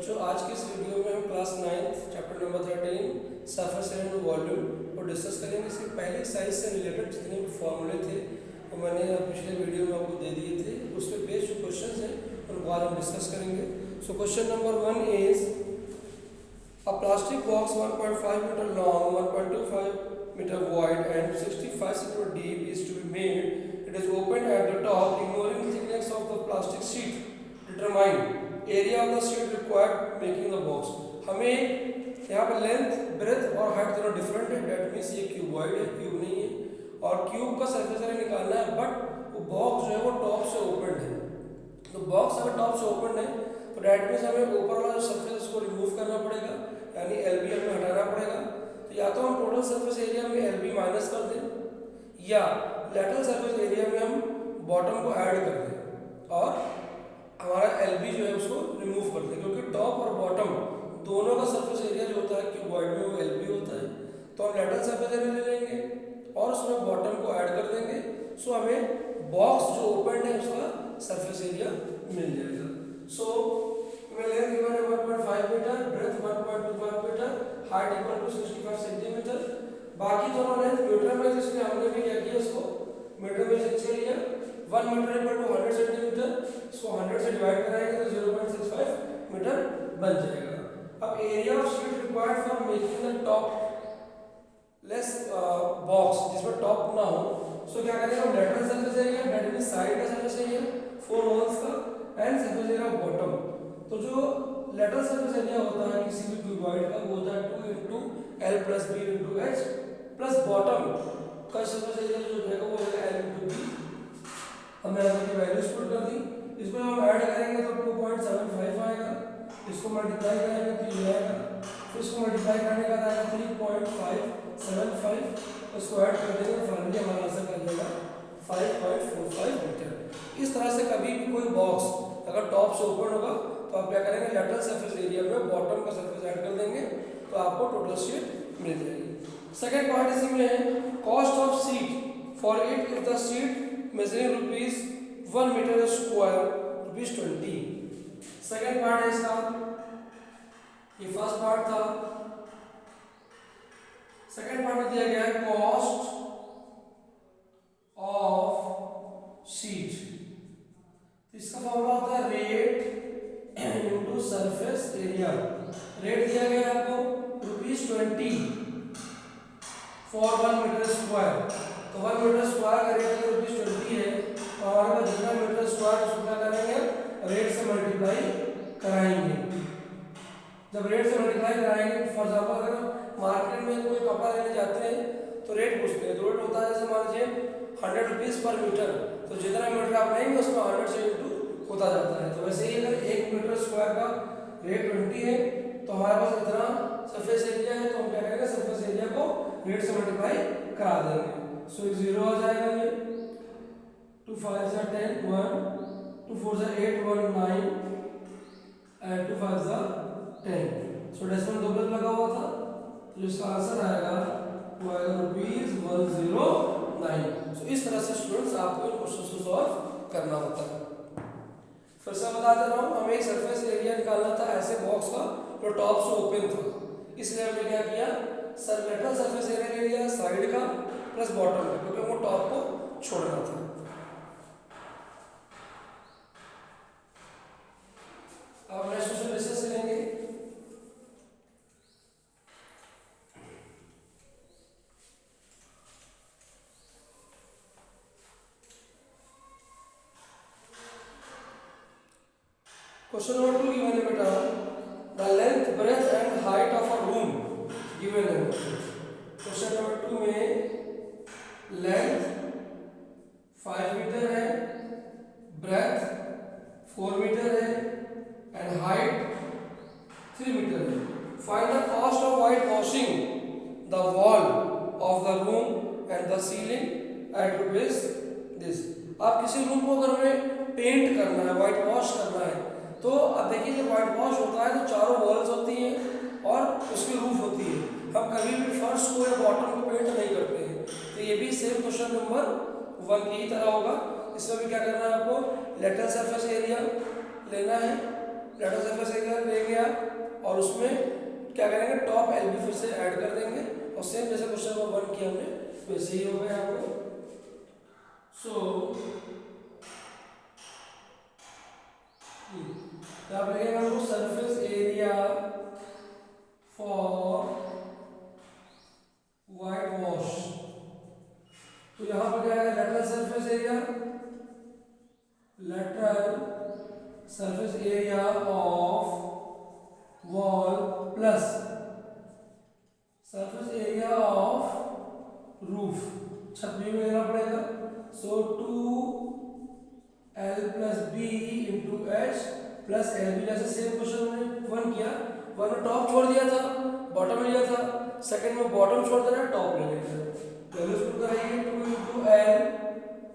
बच्चों आज की इस वीडियो में हम class 9th chapter number 13 surface and volume को डिस्कस करेंगे। इसकी पहले साइज से रिलेटेड जितने भी फॉर्मूले थे वो मैंने पिछले वीडियो में आपको दे दिए थे। उस पर बेस्ड जो क्वेश्चन हैं उनको आज हम डिस्कस करेंगे। So question number 1 is a plastic box 1.5 metre long, 1.25 metre wide and 65 cm deep is to be made. It is opened at the top, ignoring the thickness of the plastic sheet. Determine area of the sheet required making the box. हमें यहाँ पे length, breath और height दोनों different है। That means ये cuboid है, cube नहीं है। और क्यूब का सरफेस एरिया निकालना है, बट वो बॉक्स जो है वो टॉप से ओपन है। तो बॉक्स अगर टॉप से ओपन है तो डेट मीन्स हमें ऊपर वाला जो सरफेस है उसको रिमूव करना पड़ेगा, यानी एलबी हमें हटाना पड़ेगा। तो या तो हम टोटल सरफेस एरिया में एलबी माइनस कर दें या लेटरल सरफेस एरिया में हम बॉटम को ऐड कर दें और हमारा एलबी जो है उसको रिमूव कर दें, क्योंकि टॉप और बॉटम दोनों का सरफेस एरिया जो होता है क्यूबॉइड में वो एलबी होता है। तो हम लेटरल सरफेस एरिया ले लेंगे और उसमें बॉटम को ऐड कर देंगे। सो हमें बॉक्स जो ओपन है उसका सरफेस एरिया मिल जाएगा। सो लेंथ गिवन है 1.5 metre, breadth 1.25 metre, height equal to 65 centimetre. बाकी दोनों लेंथ मीटर में, जिसमें हमने भी क्या किया इसको मीटर में चेंज कर लिया। 1 मीटर इक्वल टू 100 सेंटीमीटर, इसको 100 से डिवाइड कराएंगे तो 0.65 मीटर बन जाएगा। अब area of sheet required for making the top less box जिसमें टॉप ना हो, सो क्या करेंगे हम lateral surface area, that means side का सरफेस एरिया 4 वॉल्स का, and surface area of bottom. तो जो लेटरल सरफेस एरिया होता है किसी भी क्यूबॉइड का वो होता है 2 into L plus B into H plus bottom का सरफेस एरिया जो रहेगा वो होगा L into B। हमने यहाँ की वैल्यूज पुट कर दी। इसको हम ऐड करेंगे तो 2.75 आएगा, इसको मल्टीप्लाई करेंगे तो ये आएगा, फिर इसको मल्टीप्लाई करने का आएगा 3.575, इसको ऐड कर देंगे फाइनली हमारा आंसर आ जाएगा 5.45 मीटर। इस तरह से कभी भी कोई बॉक्स अगर टॉप से ओपन होगा तो आप क्या करेंगे लेटरल सरफेस एरिया में बॉटम का सरफेस ऐड कर देंगे तो आपको टोटल शीट मिल जाएगी। सेकेंड पार्ट इसी में है cost of sheet for it if the sheet measuring ₹1 metre square ₹20। Second part है इसका, ये फर्स्ट पार्ट था। सेकेंड पार्ट में दिया गया है कॉस्ट ऑफ शीट। इसका फॉर्मूला होता है rate into surface area. Rate दिया गया है आपको ₹20 फॉर 1 मीटर स्क्वायर। तो 1 मीटर स्क्वायर का रेट अगर ₹20 है तो हमारे पास जितना मीटर स्क्वायर उसको क्या करेंगे रेट से मल्टीप्लाई कराएंगे। जब रेट से मल्टीप्लाई कराएंगे, फॉर एग्जांपल अगर मार्केट में कोई कपड़ा लेने जाते हैं तो रेट पूछते हैं, तो रेट होता है जैसे मान लीजिए ₹100 पर मीटर, तो जितना मीटर आप लेंगे उसमें 100 से इंटू होता जाता है। तो वैसे ही अगर 1 मीटर स्क्वायर का रेट 20 है तो हमारे पास इतना सरफेस एरिया है, तो हम क्या करेंगे सरफेस एरिया को रेट से मल्टीप्लाई करा देंगे। सो एक 0 आ जाएगा, ये 2 5 जा 10 1 2 4 जा 8 1 9 एंड 2 5 जा 10। सो डेसिमल दो प्लस लगा हुआ था तो इसका आंसर आएगा वो आएगा ₹109। सो इस तरह से स्टूडेंट्स आपको इन क्वेश्चंस को सॉल्व करना होता है। फिर से बता दे रहा हूँ, हमें एक सरफेस एरिया निकालना था ऐसे बॉक्स का जो टॉप से ओपन था, इसलिए हमने क्या किया लेटरल सरफेस एरिया ले लिया साइड का प्लस बॉटम का, क्योंकि वो टॉप को छोड़ना था। अब नेक्स्ट क्वेश्चन डिस्कस करेंगे। क्वेश्चन नंबर 2 गिवन है बेटा, the length breadth and height of a room given है। क्वेश्चन नंबर 2 में लेंथ 5 मीटर है, ब्रेथ 4 मीटर है एंड हाइट 3 मीटर है। Find the cost of white washing the wall of the room and the ceiling at rupees this. आप किसी room को अगर हमें पेंट करना है, वाइट वॉश करना है, तो अब देखिए जब वाइट वॉश होता है तो चारों वॉल्स होती हैं और उसकी रूफ होती है। हम कभी भी फर्श को या बॉटम को पेंट नहीं करते हैं। तो ये भी सेम क्वेश्चन नंबर 1 की तरह होगा। इसमें भी क्या करना है आपको लेटरल सरफेस एरिया लेना है लेटर सरफेस एरिया लेंगे आप और उसमें क्या करेंगे, टॉप एलबी फिर से ऐड कर देंगे और सेम जैसे क्वेश्चन नंबर 1 किया हमने वैसे ही हो गया यहाँ पे। सो आप लिखेंगे हमको surface area for white wash. तो यहाँ पर क्या है, lateral surface area, lateral surface area of wall plus surface area of roof, छत भी लेना पड़ेगा। So 2l plus B into H plus L B, जैसे सेम क्वेश्चन हमने 1 किया, 1 में टॉप छोड़ दिया था, बॉटम लिया था, सेकंड में बॉटम छोड़ देना है, टॉप ले लेना है। पहले इसको कराइए 2 into L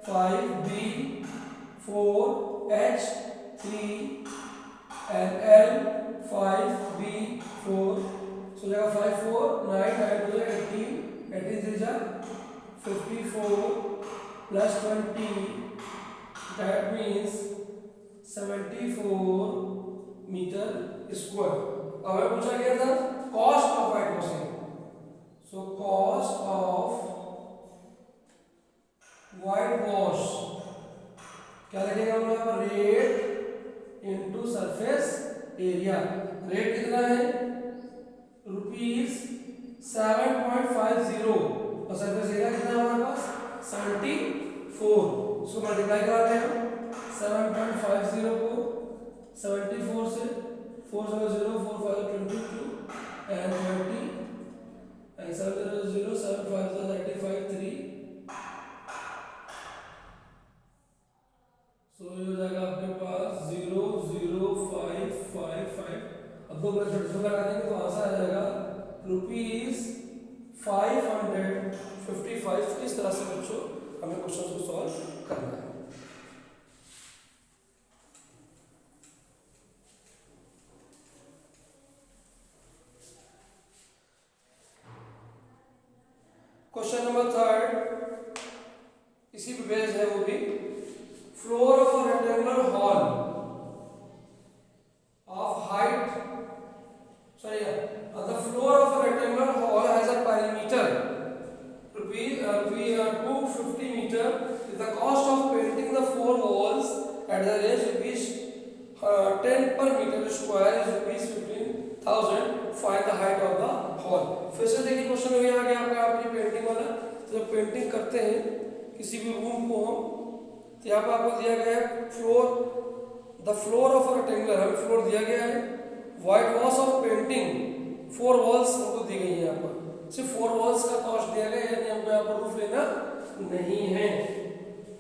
5b 4h 3l 5b 4, सो जाएगा 5 4 9 9 हो जाएगा 18 18 3 जा 54 plus 20, that means 74 metre square. अब हमें पूछा गया था cost of white washing, so cost of white wash क्या लिखेगा हम यहाँ पर, rate into surface area. Rate कितना है, ₹7.50 और सरफेस एरिया कितना है हमारे पास 74। सो मल्टीप्लाई कराते हैं 7.50 को 74 से, 4 0 4 5 22 and 20 and 7 0 7 5 35 3, सो ये हो जाएगा आपके पास 0 0 5 5 5। अब दो प्लस छोटे लगा देंगे तो आंसर आ जाएगा ₹555। इस तरह से बच्चों हमें क्वेश्चन को सॉल्व करना है। क्वेश्चन नंबर 3 इसी पे बेस्ड है, वो भी floor of a rectangular hall of height, sorry the floor of a rectangular hall has a perimeter ₹250 meter with the cost of painting the 4 walls at the range ₹10 per meter square is ₹15,000। find the height of the hall। फिर से देखिए question में आ गया आपका अपनी painting वाला। तो जब पेंटिंग करते हैं किसी भी रूम को हम, तो यहाँ पर आपको दिया गया है floor, the floor of a rectangular, हमें फ्लोर दिया गया है। White wash off painting 4 walls हमको दी गई है, यहाँ पर सिर्फ 4 वॉल्स का कॉस्ट दिया गया है, यानी हमको यहाँ पर रूफ लेना नहीं है।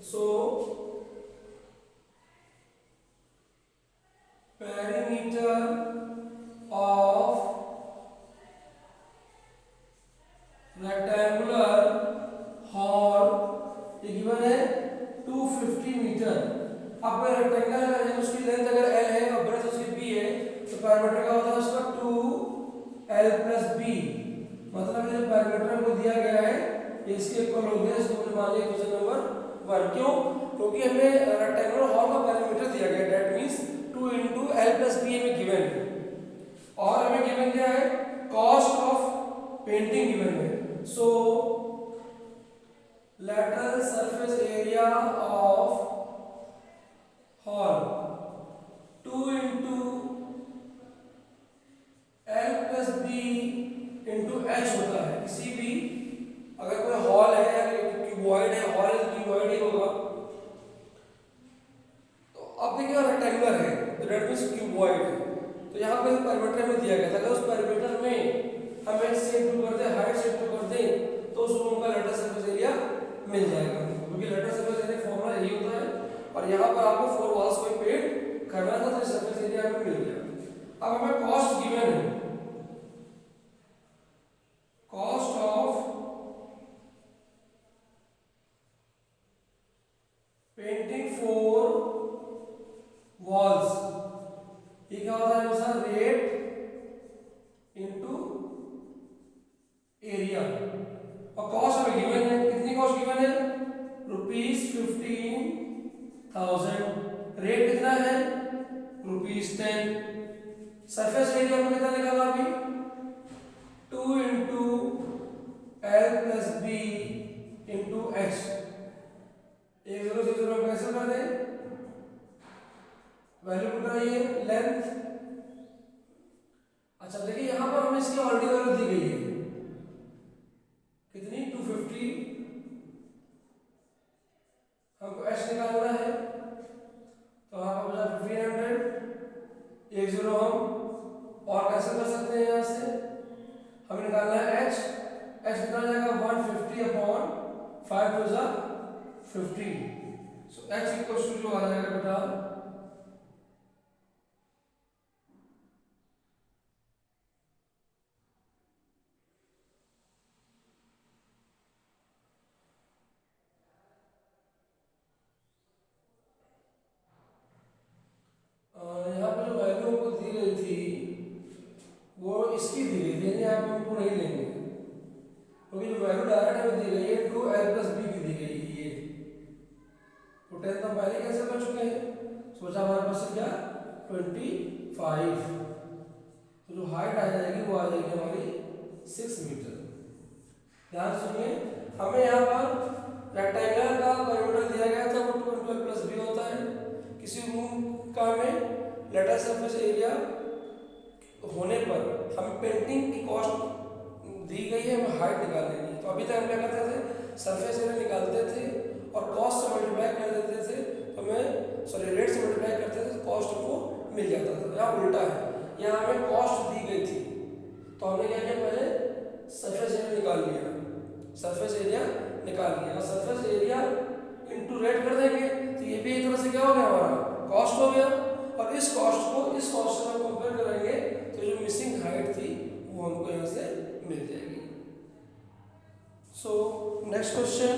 So perimeter of rectangular hall ये गिवन है 250 मीटर। अब रेक्टेंगल है, उसकी लेंथ अगर l है और ब्रेथ उसकी b है, तो पैरामीटर का होता है उसका 2l प्लस b, मतलब ये पैरामीटर हमको दिया गया है ये इसके इक्वल हो गया। इसको हमने मान लिया क्वेश्चन नंबर 1। क्यों? क्योंकि हमें रेक्टेंगुलर हॉल का पैरामीटर दिया गया, that means 2 into l plus b हमें गिवन है, और हमें गिवन क्या है, कॉस्ट ऑफ पेंटिंग गिवन है। सो lateral surface area of hall 2 into l plus b into h होता है। किसी भी अगर कोई हॉल है या क्यूबॉइड है, हॉल है क्यूबॉइड ही होगा। तो अब देखिए रेक्टेंगुलर है तो दैट मींस क्यूबॉइड है, तो यहाँ पे पैरामीटर में दिया गया था, अगर उस पैरामीटर में हमें सेट कर दे, हाइट सेट कर दे, तो उस रूम का लेटरल सरफेस एरिया मिल जाएगा, क्योंकि लेटरल सरफेस एरिया फॉर्मूला यही होता है। और यहाँ पर आपको 4 वॉल्स को पेंट करना था, तो सरफेस एरिया हमें मिल गया। अब हमें कॉस्ट गिवन है, कॉस्ट ऑफ पेंटिंग 4 वॉल्स, ये क्या होता है हमेशा, रेट इनटू एरिया। और कॉस्ट हमें गिवन है, कितनी कॉस्ट गिवन है, ₹15,000। रेट कितना है, ₹10। सरफेस एरिया हमने कितना निकाला अभी, 2 into L plus B into H. 1 0 से 0 कैंसिल कर दें, वैल्यू पुट कराइए लेंथ। अच्छा देखिए यहाँ पर हमें इसकी ऑलरेडी वैल्यू दी गई है कितनी, 250। हमको एच निकालना है तो यहाँ पर बचा 1500। 1 0 हम और कैसे कर सकते हैं, यहाँ से हमें निकालना है एच। एच कितना जाएगा 150 अपॉन 5 टू जा 50। सो एच इक्वल्स टू जो आ जाएगा बेटा यहाँ पर जो वैल्यू हमको दी गई थी वो इसकी दी गई थी, यानी आप हमको नहीं लेंगे क्योंकि जो वैल्यू डायरेक्ट हमें दी गई है 2l प्लस बी की दी गई है। ये तो 10 हम पहले कैसे कर चुके हैं, सोचा हमारे पास क्या 25। तो जो हाइट आ जाएगी वो आ जाएगी हमारी 6 मीटर। ध्यान सुनिए, हमें यहाँ पर रेक्टेंगल का पेरीमीटर दिया गया था वो 2 इंटू एल प्लस बी होता है। किसी रूम का हमें लेटर सरफेस एरिया होने पर हमें पेंटिंग की कॉस्ट दी गई है, हमें हाइट निकाल लेनी है। तो अभी तक हम क्या करते थे, सरफेस एरिया निकालते थे और कॉस्ट से मल्टीप्लाई कर देते थे, तो हमें सॉरी रेट से मल्टीप्लाई करते थे तो कॉस्ट हमको मिल जाता था। यहाँ उल्टा है, यहाँ हमें कॉस्ट दी गई थी तो हमने क्या किया, पहले सरफेस एरिया निकाल लिया, सरफेस एरिया निकाल लिया और सरफेस एरिया इंटू रेट कर देंगे तो ये भी एक तरह से क्या हो गया, हमारा कॉस्ट हो गया। और इस कॉस्ट को इस कॉस्ट से हम कंपेयर करेंगे तो जो मिसिंग हाइट थी वो हमको यहाँ से मिल जाएगी। So next question,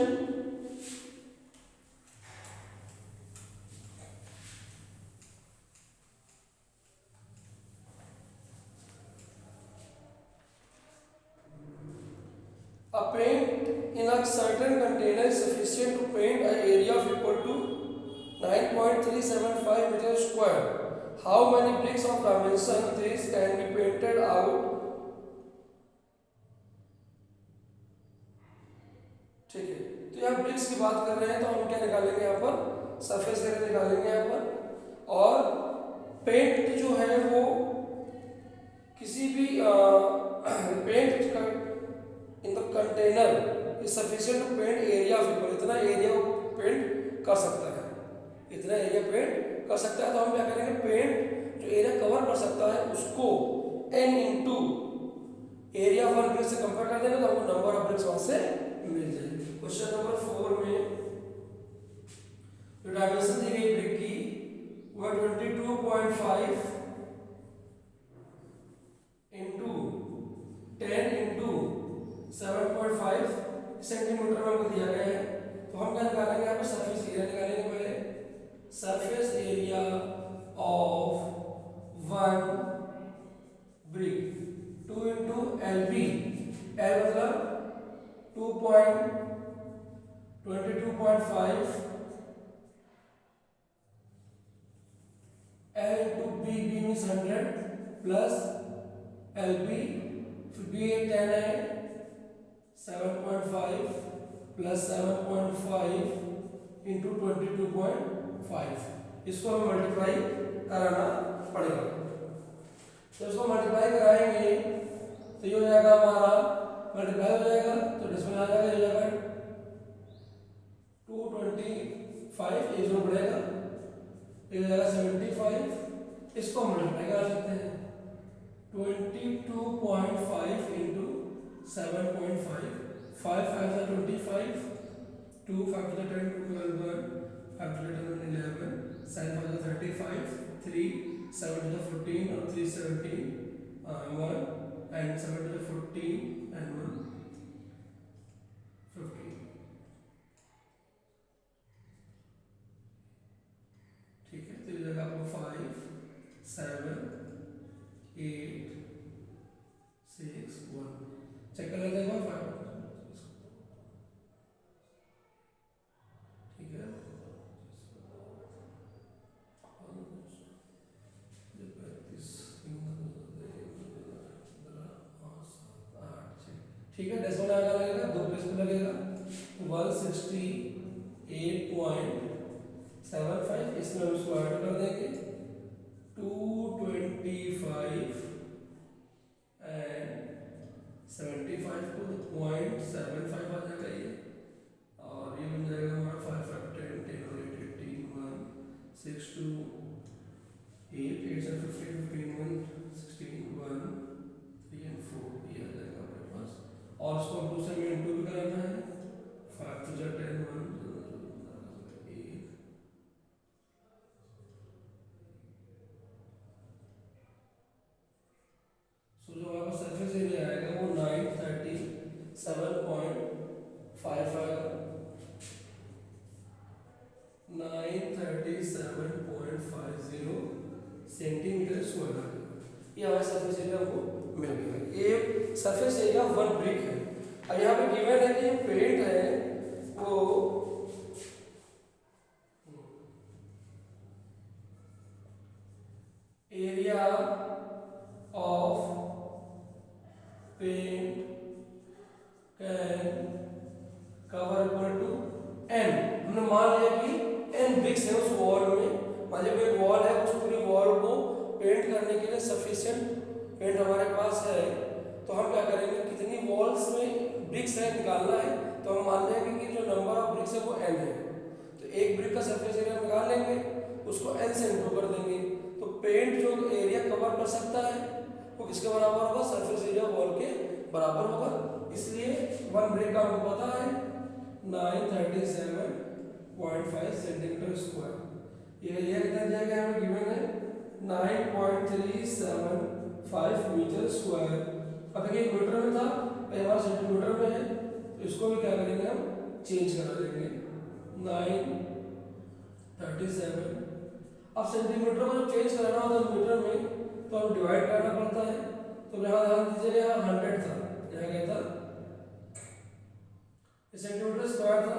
a paint in a certain container is sufficient to paint an area of equal to 9.375 meter square. How many bricks of dimension 3 can be painted out? ठीक है, तो यहाँ ब्रिक्स की बात कर रहे हैं तो हम क्या निकालेंगे, यहाँ पर सरफेस एरिया निकालेंगे यहाँ पर। और पेंट जो है वो किसी भी paint in the container is sufficient to paint area of equal, इतना एरिया पेंट कर सकता है, इतना एरिया पेंट कर सकता है। तो हम क्या करेंगे, पेंट जो एरिया कवर कर सकता है उसको n into area of BRICS से कंपेयर कर देंगे तो हमको नंबर ऑफ ब्रिक्स वहां से मिल जाएगी। क्वेश्चन नंबर 4 में जो डायमेंशन दी गई ब्रिक की वो 22.5 इंटू 10 इंटू 7.5 सेंटीमीटर में हमको दिया गया है। तो हम क्या निकालेंगे, यहाँ पर सरफेस एरिया निकालेंगे। पहले surface area of one brick 2 into L B, L मतलब 22.5 L into B, B means 100 plus L B, फिर बी 10 है 7.5 प्लस 7.5 इंटू 22.5, इसको हमें मल्टीप्लाई कराना पड़ेगा। तो इसको मल्टीप्लाई कराएंगे तो ये हो जाएगा हमारा, मल्टीप्लाई हो जाएगा तो डिस्प्ले आ जाएगा, ये हो जाएगा 225, ये जो बढ़ेगा ये हो जाएगा 75। इसको मल्टीप्लाई कर सकते हैं 22.5 into 7.5, 5 5 are 25, 2 5 to the 10, 2 12 1, 5 to the 10 11, 7 5 to the 35, 3 7 to the 14 or 3 17, 1 and 7 to the 14 and 1 15। ठीक है, तो ये जगह आपको 5 7 8 6 1 चेक कर लेते हैं 5। ठीक है, ठीक है, डेसिमल आगे लगेगा, दो प्लेस में लगेगा, 168.75, इसमें हम इसको ऐड कर देंगे 225 एंड 75 को 0.75 आ जाएगा ये, और ये बन जाएगा हमारा 5 5 10 10 और 8 18 1 6 2 8 8 7 15 15 1 16 1 3 and 4, ये आ जाएगा हमारे पास। और इसको हम दूसरे में इंटू भी कराना है, 5 to 10 1 8, सो जो हमारे पास सरफेस एरिया आएगा वो 937.5 आएगा, 937.50 सेंटीमीटर स्क्वायर आ जाएगा। ये हमारे सरफेस एरिया को मिल गया। ये सरफेस एरिया 1 ब्रिक है। अब यहाँ पे गिवन है कि पेंट है वो area of paint can cover equal to N. हमने मान लिया कि एन ब्रिक्स है उस वॉल में, मान लीजिए एक वॉल है, उस पूरी वॉल को पेंट करने के लिए सफिशिएंट पेंट हमारे पास है, तो हम क्या करेंगे, कितनी वॉल्स में ब्रिक्स है निकालना है, तो हम मान लेंगे कि जो नंबर ऑफ ब्रिक्स है वो एन है, तो एक ब्रिक का सरफेस एरिया निकाल लेंगे, उसको एन से इंटू कर देंगे, तो पेंट जो एरिया कवर कर सकता है वो किसके बराबर होगा, सरफेस एरिया वॉल के बराबर होगा। इसलिए 1 ब्रिक का हमको पता है 937.5 सेंटीमीटर स्क्वायर। ये एरिया कितना दिया गया हमें, गिवन है 9.375 मीटर स्क्वायर। अब देखिए मीटर में था, पहले बार सेंटीमीटर में है, तो इसको भी क्या करेंगे, हम चेंज करा देंगे 937। अब सेंटीमीटर को जब चेंज कराना होता है मीटर में, तो हम डिवाइड करना पड़ता है, तो यहाँ ध्यान दीजिए, यहाँ 100 था, यहाँ क्या था, सेंटीमीटर स्क्वायर था,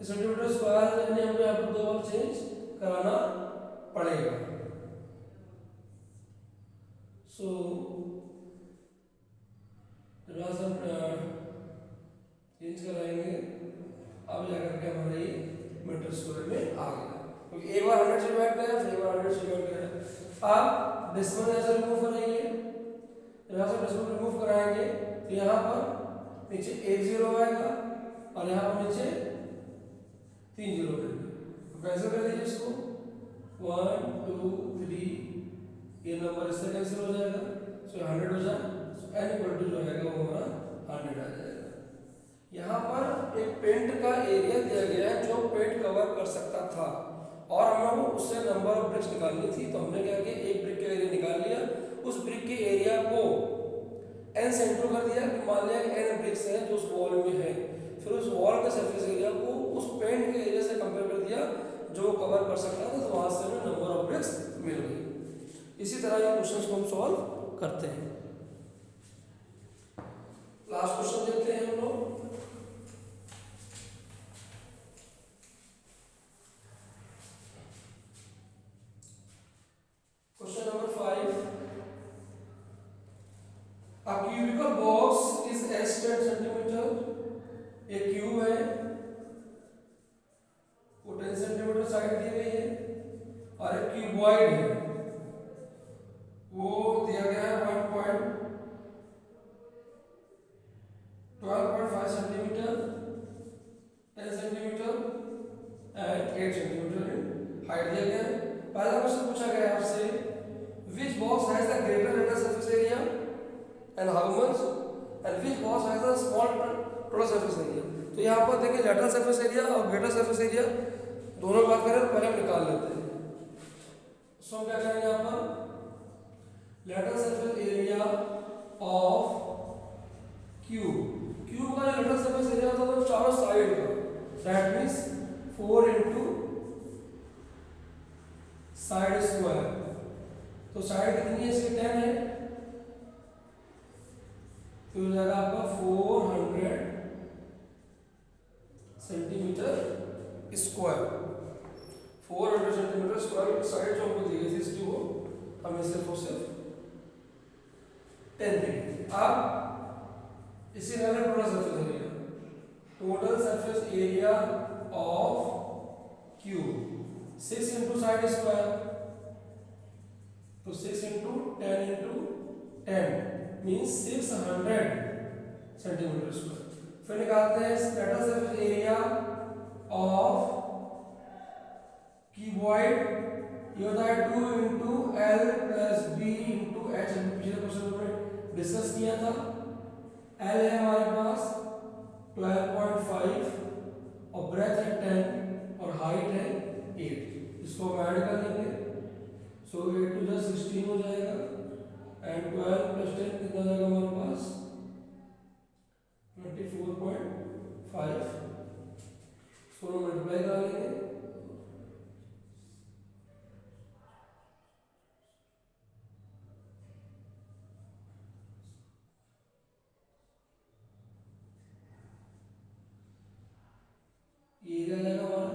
सेंटीमीटर स्क्वायर यानी हमें यहाँ पर 2 बार चेंज कराना पड़ेगा। सो चेंज कराएंगे, अब जाकर के हमारा ये मीटर स्क्वायर में आ गया, क्योंकि एक बार 100 से डिवाइड कराया, फिर एक बार 100 से डिवाइड कराया। आप डेसिमल ऐसे रिमूव कराएंगे, यहाँ से डेसिमल रिमूव कराएंगे तो यहाँ पर नीचे 1 0 आएगा और यहाँ पर नीचे 3 0 आएगा। तो कैसे कर दीजिए इसको, 1 2 3, ये नंबर इससे कैंसिल हो जाएगा, सो 100 हो जाए, सो n इक्वल टू जो आएगा वो हमारा 100 आ जाएगा। यहाँ पर एक पेंट का एरिया दिया गया है जो पेंट कवर कर सकता था, और हमें उससे नंबर ऑफ ब्रिक्स निकालनी थी, तो हमने क्या किया, एक ब्रिक का एरिया निकाल लिया, उस ब्रिक के एरिया को n से इंटू कर दिया, कि मान लिया कि n ब्रिक्स हैं जो उस वॉल में है, फिर उस वॉल के सरफेस एरिया को उस पेंट के एरिया से कंपेयर कर दिया जो कवर कर सकता था, तो वहां से हमें नंबर ऑफ ब्रिक्स मिल गई। इसी तरह ये क्वेश्चंस को हम सॉल्व करते हैं। लास्ट क्वेश्चन देखते हैं हम लोग। Question number 5, a cubical box is s 10 centimetre, एक क्यूब है वो 10 सेंटीमीटर साइड दी गई है, और एक क्यूबॉइड है वो दिया गया है 12.5 centimetre, 10 centimetre and 8 centimetre in height दिया गया है। पहला क्वेश्चन पूछा गया है आपसे, which box has the greater lateral surface area and how much, and which box has the small total surface area। तो यहाँ पर देखिए लेटरल सरफेस एरिया और ग्रेटर सरफेस एरिया दोनों बात करें तो पहले हम निकाल लेते हैं। सो क्या करेंगे यहाँ पर, lateral surface area of cube, cube का लेटरल सरफेस एरिया होता है तो चारों साइड का, that means 4 into side square, तो साइड कितनी है इसकी 10 है, तो हो जाएगा आपका 400 centimetre square, 400 centimetre square side जो हमको दी गई थी इसकी, वो हमें सिर्फ और सिर्फ 10 देंगे। अब इसी तरह total surface area of cube 6 into side square, तो 6 into 10 into 10 means 600 centimetre square. फिर निकालते हैं total surface area of cuboid, ये होता है 2 into L plus B into H. पिछले क्वेश्चन में डिस्कस किया था। एल है हमारे पास 12.5 और ब्रेथ है 10 और हाइट है 8। इसको हम ऐड कर लेंगे, सो 8 टू 16 हो जाएगा एंड 12 प्लस 10 कितना हो जाएगा हमारे पास 24.5। इसको हम मल्टीप्लाई कर लेंगे, ये आ जाएगा हमारा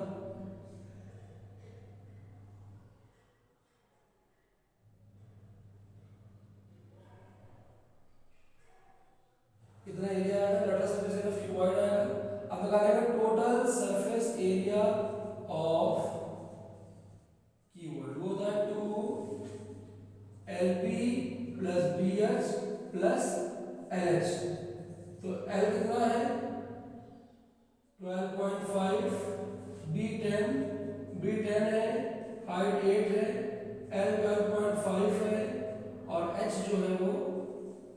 कितना एरिया आएगा, total surface area of cuboid आएगा। अब निकालेंगे total surface area of cuboid, वो होता है 2LP plus BH plus LH। तो L कितना है 12.5, B10 है, हाइट 8 है, L 12.5 है और H जो है वो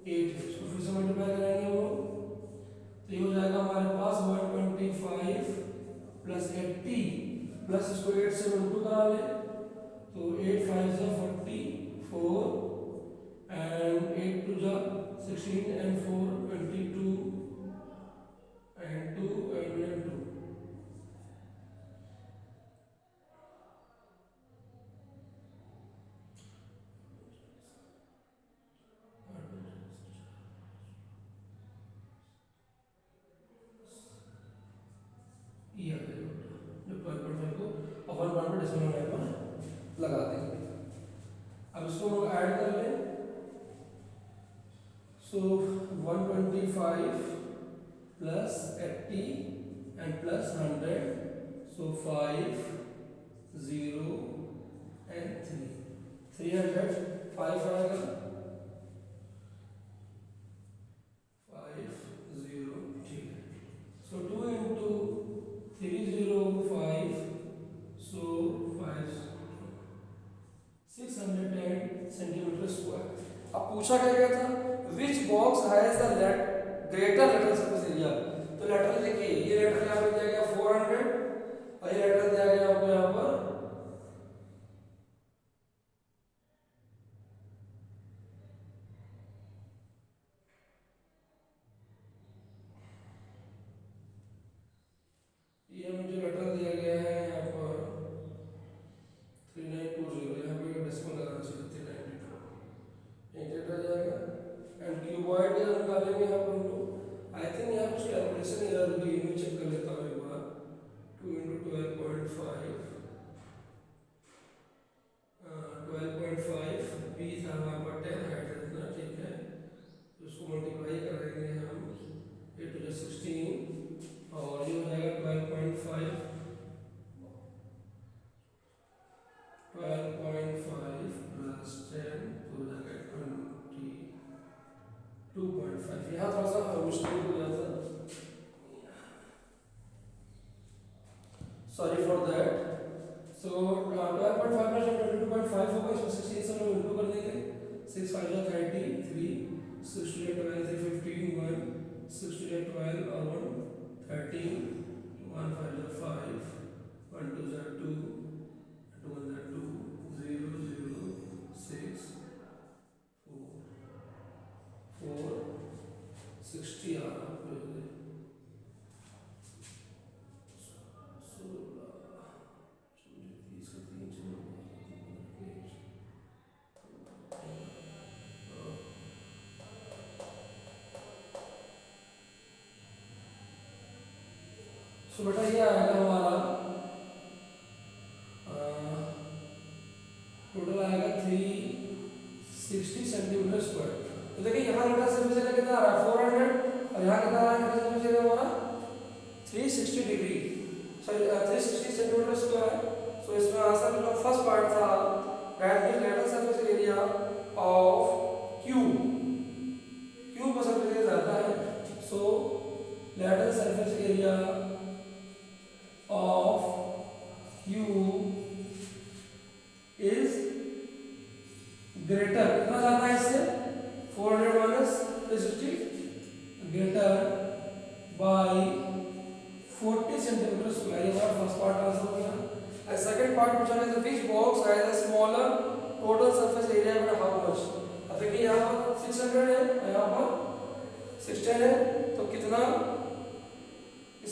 8 है। इसको फिर से मल्टीप्लाई करेंगे वो, तो ये हो जाएगा हमारे पास 125 प्लस 80 प्लस इसको 8 से मल्टीप्लाई करा ले, तो 8 5 जा 44 एंड 8 2 जा 16 एंड 4 22 and 2 and 2। ये आ जाएगा जो 12.5 को और 1 पर डेसिमल लाइन पर लगा देंगे। अब इसको हम ऐड कर लें, सो 125 plus 80 and plus 100, so 5 0 and 3 305 आएगा 5 0, ठीक है। सो 2 इंटू 305, सो 5 610 सेंटीमीटर स्क्वायर। अब पूछा क्या गया था, which box has the greater lateral surface area. तो लेटरल देखिए, ये लेटरल यहाँ पे दिया गया 400 और ये लेटरल दिया गया आपको यहाँ पर ये मुझे लेटरल दिया गया है यहाँ पर 3920, यहाँ पे डेसिमल लगाना चाहिए 392, ये लेटर जाएगा एंड क्यूबॉइड का निकालेंगे यहाँ पर हम लोग। आई थिंक यहाँ कुछ कैलकुलेशन एरर हुई, मैं चेक कर लेता हूँ एक बार। 2 इंटू 12.5 12.5 बी था हमारे पास 10 हाइट इतना, ठीक है। तो उसको मल्टीप्लाई करेंगे हम 8 टू 16 और ये हो जाएगा 12.5 प्लस 10 तो हो जाएगा 22.5। यहाँ थोड़ा सा मिस्टेक हो जाता, sorry for that. So 12.5 plus 22.5 होगा, इसको 16 से हम इंटू कर देंगे, 6 5 जा 33, 6 2 जा 12 3 15 1, 6 2 जा 12 और 1 13, 1 5 जा 5, 1 2 जा 2, 2 1 जा 2, 0 0 6 4 60 आ रहा है। सो बेटा ये आएगा हमारा टोटल आएगा 360 सेंटीमीटर स्क्वायर। तो देखिए यहाँ लेटरल सरफेस एरिया कितना आ रहा है 400 और और यहाँ कितना आ रहा है हमारा 360 degree, sorry 360 centimetre square. So इसमें आंसर जो फर्स्ट पार्ट था that means lateral surface area of cube, cube का सरफेस एरिया ज्यादा है, so lateral surface area of cube is greater, कितना ज्यादा है इससे 400 minus 360 greater by 40 centimetre square. ये हमारा फर्स्ट पार्ट आंसर हो गया। एंड सेकंड पार्ट पूछा गया था which box has a smaller total surface area by how much. अब देखिए यहाँ पर 600 है, यहाँ पर 16 है, तो कितना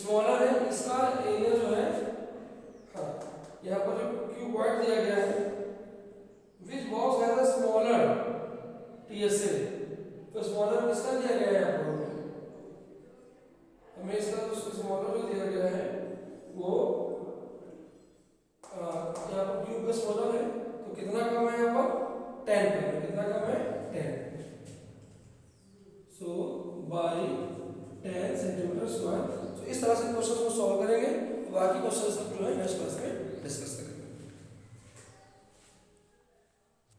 स्मॉलर है इसका एरिया जो है, हाँ यहाँ पर जो क्यूबॉइड दिया गया है which box has a smaller TSA, तो स्मॉलर किसका दिया गया है यहाँ पर हमें इसका जो स्मॉलर जो दिया गया है वो यहाँ पर क्यूब का स्मॉलर है, तो कितना कम है यहाँ पर 10 कम है, कितना कम है 10, सो बाय 10 सेंटीमीटर स्क्वायर। तो इस तरह से क्वेश्चन को सॉल्व करेंगे, बाकी क्वेश्चन सब जो है नेक्स्ट क्लास में डिस्कस करेंगे।